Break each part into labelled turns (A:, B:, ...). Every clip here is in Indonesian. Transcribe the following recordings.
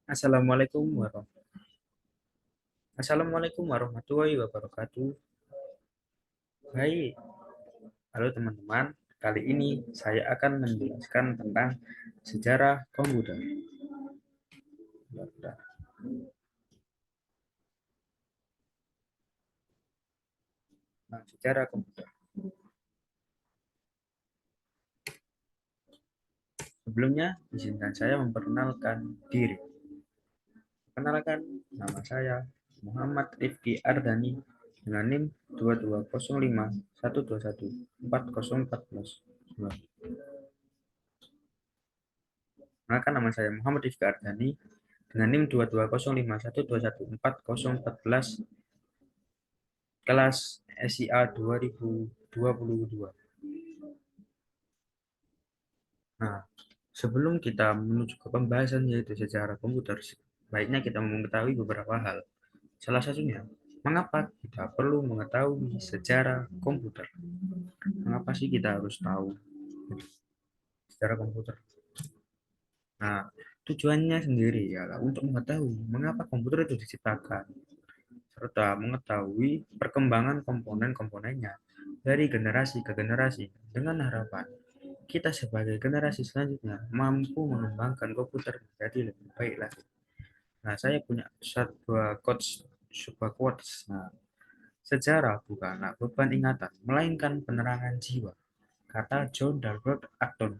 A: Assalamualaikum Assalamualaikum warahmatullahi wabarakatuh. Baik, halo teman-teman. Kali ini saya akan menjelaskan tentang sejarah komputer. Nah, sejarah komputer. Sebelumnya, izinkan saya memperkenalkan diri. Perkenalkan, nama saya Muhammad Rifki Ardani dengan NIM 220512140414. Perkenalkan, nama saya Muhammad Rifki Ardani dengan NIM 2205121414 kelas SIA 2022. Nah, sebelum kita menuju ke pembahasan yaitu sejarah komputer, baiknya kita mengetahui beberapa hal. Salah satunya, mengapa kita perlu mengetahui sejarah komputer? Mengapa sih kita harus tahu sejarah komputer? Nah, tujuannya sendiri ya untuk mengetahui mengapa komputer itu diciptakan, serta mengetahui perkembangan komponen-komponennya dari generasi ke generasi dengan harapan kita sebagai generasi selanjutnya mampu mengembangkan komputer menjadi lebih baik lagi. Nah, saya punya sebuah quotes. Nah, sejarah bukanlah beban ingatan, melainkan penerangan jiwa. Kata John Dalbert Acton.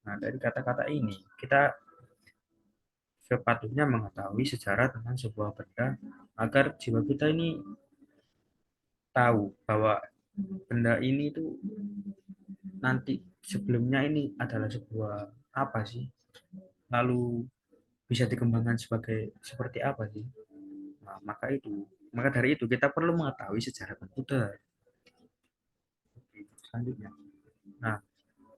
A: Nah, dari kata-kata ini, kita sepatutnya mengetahui sejarah tentang sebuah benda agar jiwa kita ini tahu bahwa benda ini itu nanti sebelumnya ini adalah sebuah apa sih? Lalu bisa dikembangkan sebagai seperti apa sih? Nah, maka dari itu kita perlu mengetahui sejarah komputer. Selanjutnya, nah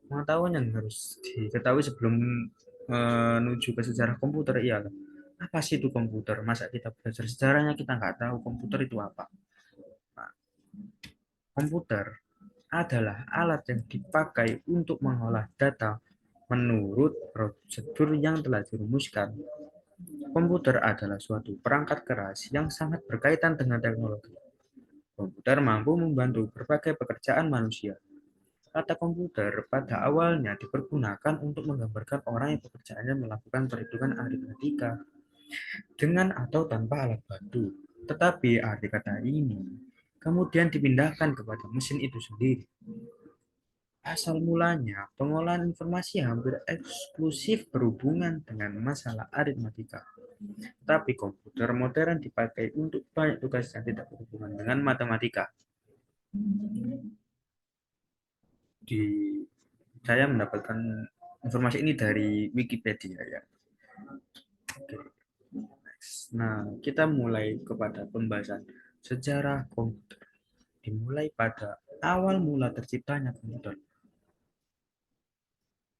A: pengetahuan yang harus diketahui sebelum menuju ke sejarah komputer ialah apa sih itu komputer? Masa kita belajar sejarahnya kita nggak tahu komputer itu apa? Nah, komputer adalah alat yang dipakai untuk mengolah data menurut prosedur yang telah dirumuskan. Komputer adalah suatu perangkat keras yang sangat berkaitan dengan teknologi. Komputer mampu membantu berbagai pekerjaan manusia. Kata komputer pada awalnya dipergunakan untuk menggambarkan orang yang pekerjaannya melakukan perhitungan aritmatika dengan atau tanpa alat bantu. Tetapi arti kata ini kemudian dipindahkan kepada mesin itu sendiri. Asal mulanya, pengolahan informasi hampir eksklusif berhubungan dengan masalah aritmatika. Tetapi komputer modern dipakai untuk banyak tugas yang tidak berhubungan dengan matematika. Di Saya mendapatkan informasi ini dari Wikipedia ya. Oke. Nah, kita mulai kepada pembahasan sejarah komputer. Dimulai pada awal mula terciptanya komputer.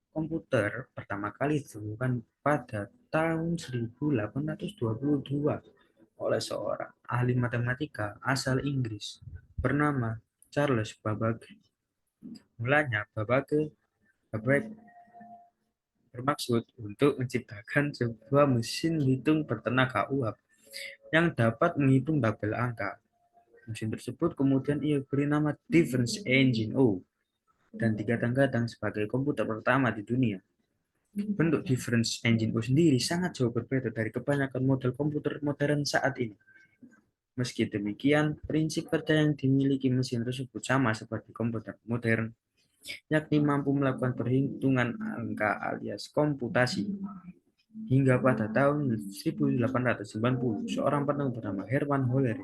A: Komputer pertama kali ditemukan pada tahun 1822 oleh seorang ahli matematika asal Inggris bernama Charles Babbage. Mulanya Babbage bermaksud untuk menciptakan sebuah mesin hitung bertenaga uap yang dapat menghitung tabel angka. Mesin tersebut kemudian ia beri nama Difference Engine O dan digadang-gadang sebagai komputer pertama di dunia. Bentuk Difference Engine O sendiri sangat jauh berbeda dari kebanyakan model komputer modern saat ini. Meski demikian, prinsip kerja yang dimiliki mesin tersebut sama seperti komputer modern, yakni mampu melakukan perhitungan angka alias komputasi. Hingga pada tahun 1890, seorang penemu bernama Herman Hollery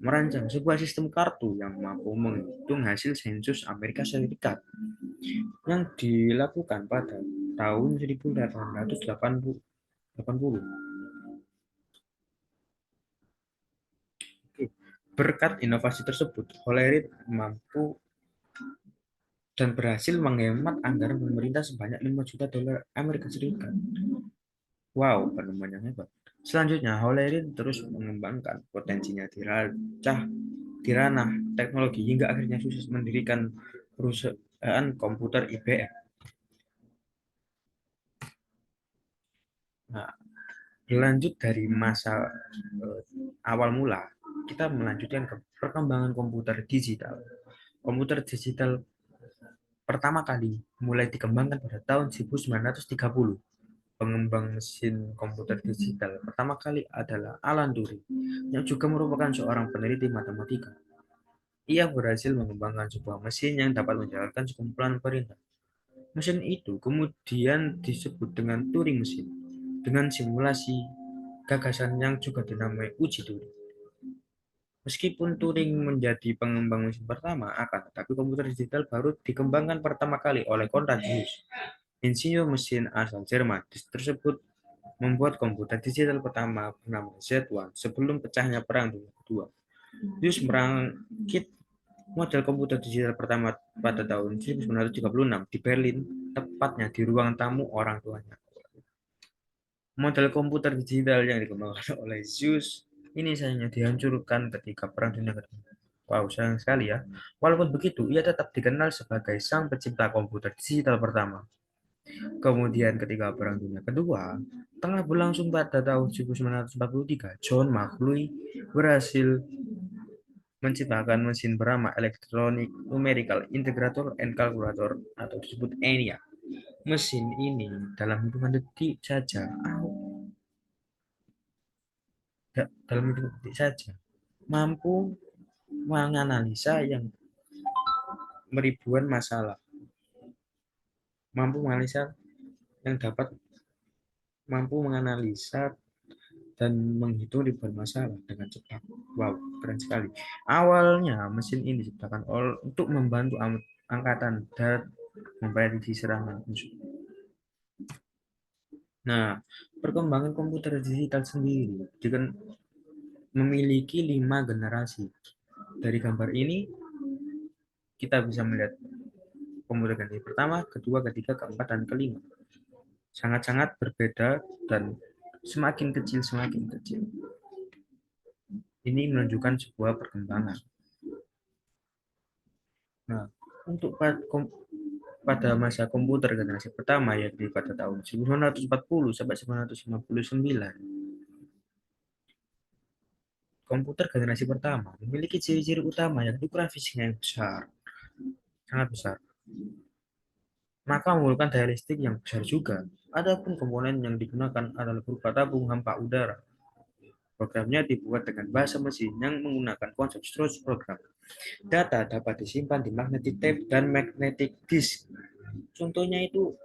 A: merancang sebuah sistem kartu yang mampu menghitung hasil sensus Amerika Serikat yang dilakukan pada tahun 1880. Berkat inovasi tersebut, Hollery mampu dan berhasil menghemat anggaran pemerintah sebanyak 5 juta dolar Amerika Serikat. Wow, penemuan yang hebat. Selanjutnya, Hollery terus mengembangkan potensinya di ranah teknologi hingga akhirnya sukses mendirikan perusahaan komputer IBM. Nah, Berlanjut dari masa awal mula, kita melanjutkan ke perkembangan komputer digital. Komputer digital pertama kali mulai dikembangkan pada tahun 1930. Pengembang mesin komputer digital pertama kali adalah Alan Turing, yang juga merupakan seorang peneliti matematika. Ia berhasil mengembangkan sebuah mesin yang dapat menjalankan sekumpulan perintah. Mesin itu kemudian disebut dengan Turing mesin, dengan simulasi gagasan yang juga dinamai uji Turing. Meskipun Turing menjadi pengembang mesin pertama, akan tetapi komputer digital baru dikembangkan pertama kali oleh Konrad Zuse, insinyur mesin asal Jerman. Tersebut membuat komputer digital pertama bernama Z1 sebelum pecahnya Perang Dunia Kedua. Zuse merangkit model komputer digital pertama pada tahun 1936 di Berlin, tepatnya di ruang tamu orang tuanya. Model komputer digital yang dikembangkan oleh Zeus ini sayangnya dihancurkan ketika Perang Dunia Kedua. Wow, sayang sekali ya. Walaupun begitu, ia tetap dikenal sebagai sang pencipta komputer digital pertama. Kemudian ketika Perang Dunia Kedua tengah berlangsung pada tahun 1943, John McCloy berhasil menciptakan mesin bernama Electronic Numerical Integrator and Calculator atau disebut ENIAC. Mesin ini dalam hitungan detik saja, dalam hitungan detik saja mampu menganalisa yang ribuan masalah, mampu menganalisa yang dapat mampu menganalisa dan menghitung ribuan masalah dengan cepat. Wow, keren sekali. Awalnya mesin ini diciptakan untuk membantu angkatan darat memprediksi serangan musuh. Nah, perkembangan komputer digital sendiri memiliki 5 generasi. Dari gambar ini kita bisa melihat komputer generasi pertama, kedua, ketiga, keempat, dan kelima. Sangat-sangat berbeda dan semakin kecil semakin kecil. Ini menunjukkan sebuah perkembangan. Nah, untuk pada masa komputer generasi pertama, yaitu pada tahun 1940 sampai 1959, komputer generasi pertama memiliki ciri-ciri utama yaitu ukuran fisiknya yang besar, sangat besar, maka memerlukan daya listrik yang besar juga. Adapun komponen yang digunakan adalah berupa tabung hampa udara. Programnya dibuat dengan bahasa mesin yang menggunakan konsep storage program. Data dapat disimpan di magnetic tape dan magnetic disk. Contohnya itu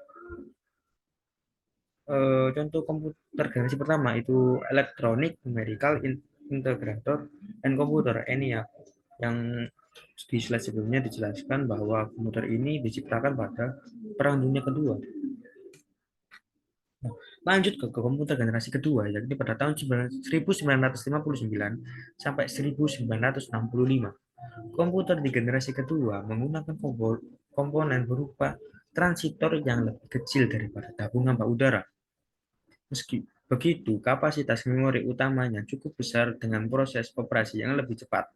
A: contoh komputer generasi pertama itu Electronic Numerical Integrator and Computer ENIAC, yang di slide sebelumnya dijelaskan bahwa komputer ini diciptakan pada Perang Dunia Kedua. Nah, lanjut ke komputer generasi kedua, yakni pada tahun 1959 sampai 1965. Komputer di generasi kedua menggunakan komponen berupa transistor yang lebih kecil daripada tabung hampa udara. Meski begitu, kapasitas memori utamanya cukup besar dengan proses operasi yang lebih cepat.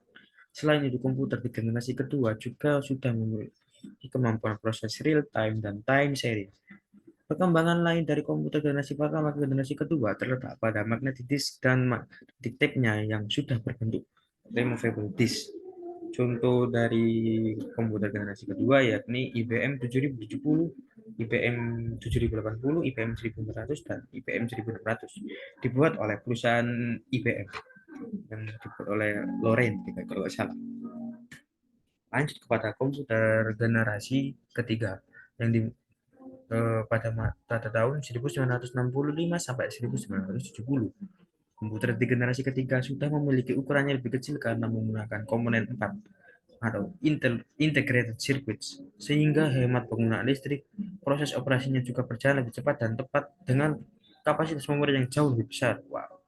A: Selain itu, komputer di generasi kedua juga sudah memiliki kemampuan proses real time dan time series. Perkembangan lain dari komputer generasi pertama ke generasi kedua terletak pada magnetic disk dan magnetic tape-nya yang sudah berbentuk removable disk. Contoh dari komputer generasi kedua yakni IBM 7070, IBM 7080, IBM 1400, dan IBM 1600. Dibuat oleh perusahaan IBM yang dibuat oleh Loren, kalau tidak salah. Lanjut kepada komputer generasi ketiga yang pada tahun 1965 sampai 1970. Komputer di generasi ketiga sudah memiliki ukurannya lebih kecil karena menggunakan komponen 4 atau integrated circuits, sehingga hemat penggunaan listrik. Proses operasinya juga berjalan lebih cepat dan tepat dengan kapasitas memori yang jauh lebih besar. Wow.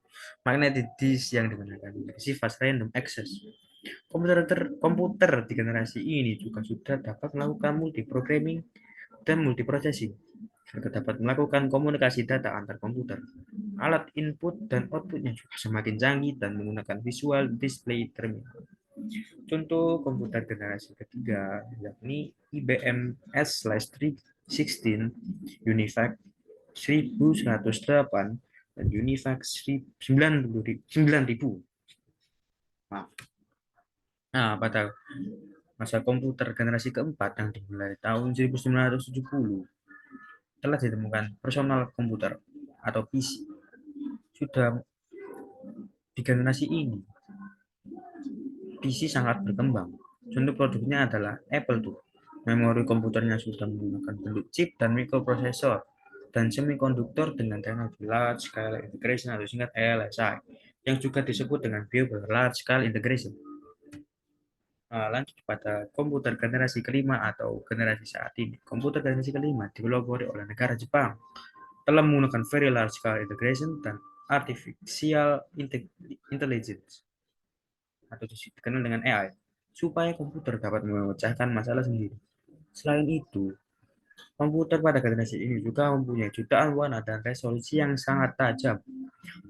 A: Magnetic disk yang digunakan sifat random access. Komputer di generasi ini juga sudah dapat melakukan multiprogramming dan multiprocessing, serta dapat melakukan komunikasi data antar komputer. Alat input dan outputnya juga semakin canggih dan menggunakan visual display terminal. Contoh komputer generasi ketiga yakni IBM S/316 UNIVAC 1108 dan Univac 9.000. Maaf. Nah, pada masa komputer generasi keempat yang dimulai tahun 1970, telah ditemukan personal komputer atau PC. Sudah di generasi ini, PC sangat berkembang. Contoh produknya adalah Apple II. Memori komputernya sudah menggunakan bentuk chip dan mikroprosesor dan semikonduktor dengan teknologi Large Scale Integration atau singkat LSI, yang juga disebut dengan BIOS Large Scale Integration. Lanjut pada komputer generasi kelima atau generasi saat ini. Komputer generasi kelima dipelopori oleh negara Jepang, telah menggunakan Very Large Scale Integration dan Artificial Intelligence atau dikenal dengan AI, supaya komputer dapat memecahkan masalah sendiri. Selain itu, komputer pada generasi ini juga mempunyai jutaan warna dan resolusi yang sangat tajam.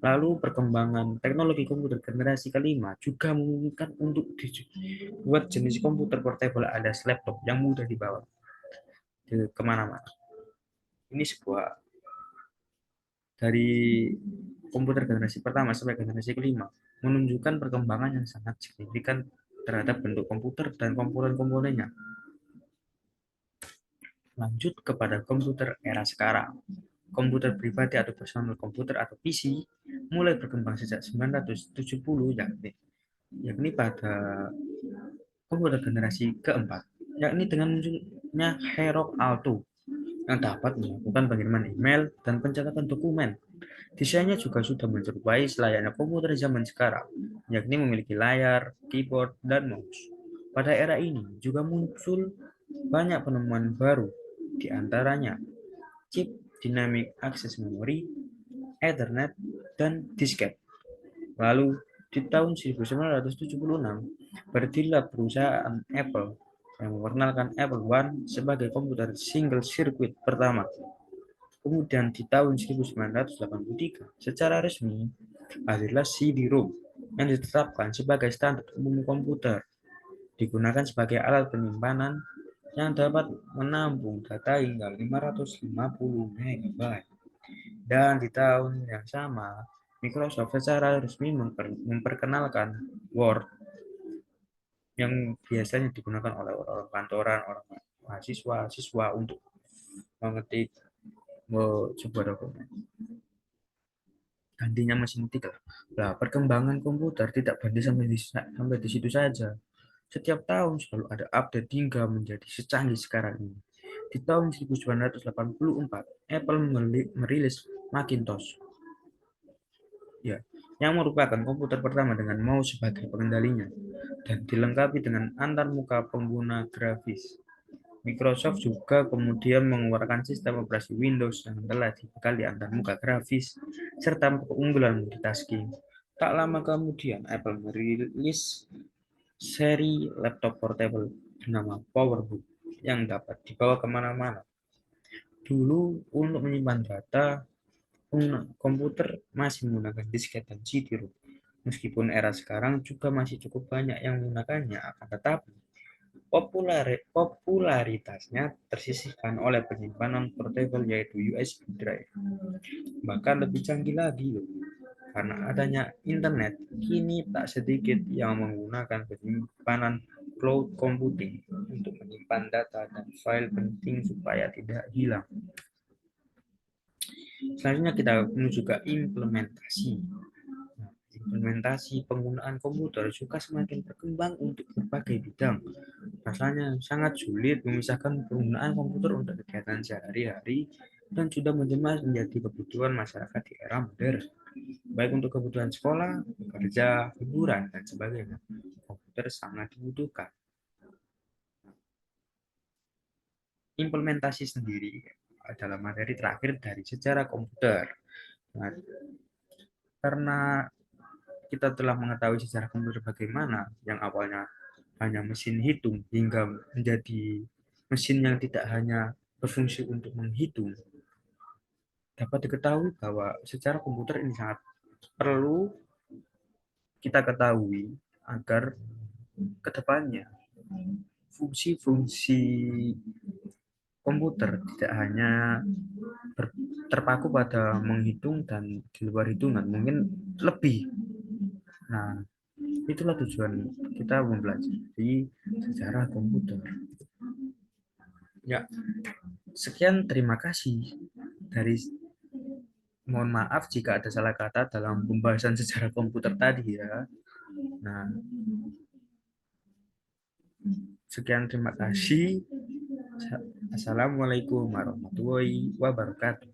A: Lalu perkembangan teknologi komputer generasi kelima juga memungkinkan untuk dibuat jenis komputer portable alias laptop yang mudah dibawa kemana-mana. Ini sebuah dari komputer generasi pertama sampai generasi kelima menunjukkan perkembangan yang sangat signifikan terhadap bentuk komputer dan komponen-komponennya. Lanjut kepada komputer era sekarang. Komputer pribadi atau personal komputer atau PC mulai berkembang sejak 1970, yakni pada komputer generasi keempat, yakni dengan munculnya Xerox Alto yang dapat melakukan pengiriman email dan pencatatan dokumen. Desainnya juga sudah menyerupai selayaknya komputer zaman sekarang, yakni memiliki layar, keyboard, dan mouse. Pada era ini juga muncul banyak penemuan baru, di antaranya chip Dynamic Access Memory, Ethernet, dan disket. Lalu, di tahun 1976, berdirilah perusahaan Apple yang memperkenalkan Apple I sebagai komputer single circuit pertama. Kemudian di tahun 1983, secara resmi, hadirlah CD-ROM yang ditetapkan sebagai standar umum komputer, digunakan sebagai alat penyimpanan yang dapat menampung data hingga 550 MB. Dan di tahun yang sama, Microsoft secara resmi memperkenalkan Word yang biasanya digunakan oleh orang kantoran, orang mahasiswa, siswa untuk mengetik sebuah dokumen. Gantinya mesin ketik. Nah, perkembangan komputer tidak berhenti sampai di situ saja. Setiap tahun selalu ada update hingga menjadi secanggih sekarang ini. Di tahun 1984, Apple merilis Macintosh, ya, yang merupakan komputer pertama dengan mouse sebagai pengendalinya dan dilengkapi dengan antarmuka pengguna grafis. Microsoft juga kemudian mengeluarkan sistem operasi Windows yang telah dibekali antarmuka grafis serta keunggulan multitasking. Tak lama kemudian, Apple merilis seri laptop portable bernama PowerBook yang dapat dibawa kemana-mana. Dulu, untuk menyimpan data, komputer masih menggunakan disket dan CD-ROM. Meskipun era sekarang juga masih cukup banyak yang menggunakannya, akan tetapi popularitasnya tersisihkan oleh penyimpanan portable yaitu USB drive. Bahkan lebih canggih lagi loh. Karena adanya internet, kini tak sedikit yang menggunakan penyimpanan cloud computing untuk menyimpan data dan file penting supaya tidak hilang. Selanjutnya kita menuju ke implementasi. Implementasi penggunaan komputer juga semakin berkembang untuk berbagai bidang. Rasanya sangat sulit memisahkan penggunaan komputer untuk kegiatan sehari-hari dan sudah menjelma menjadi kebutuhan masyarakat di era modern. Baik untuk kebutuhan sekolah, kerja, hiburan, dan sebagainya. Komputer sangat dibutuhkan. Implementasi sendiri adalah materi terakhir dari sejarah komputer. Nah, karena kita telah mengetahui sejarah komputer bagaimana, yang awalnya hanya mesin hitung hingga menjadi mesin yang tidak hanya berfungsi untuk menghitung, dapat diketahui bahwa secara komputer ini sangat perlu kita ketahui agar kedepannya fungsi-fungsi komputer tidak hanya terpaku pada menghitung dan di luar hitungan mungkin lebih. Nah, itulah tujuan kita mempelajari sejarah komputer. Ya, sekian terima kasih dari mohon maaf jika ada salah kata dalam pembahasan sejarah komputer tadi ya. Nah, sekian terima kasih. Assalamualaikum warahmatullahi wabarakatuh.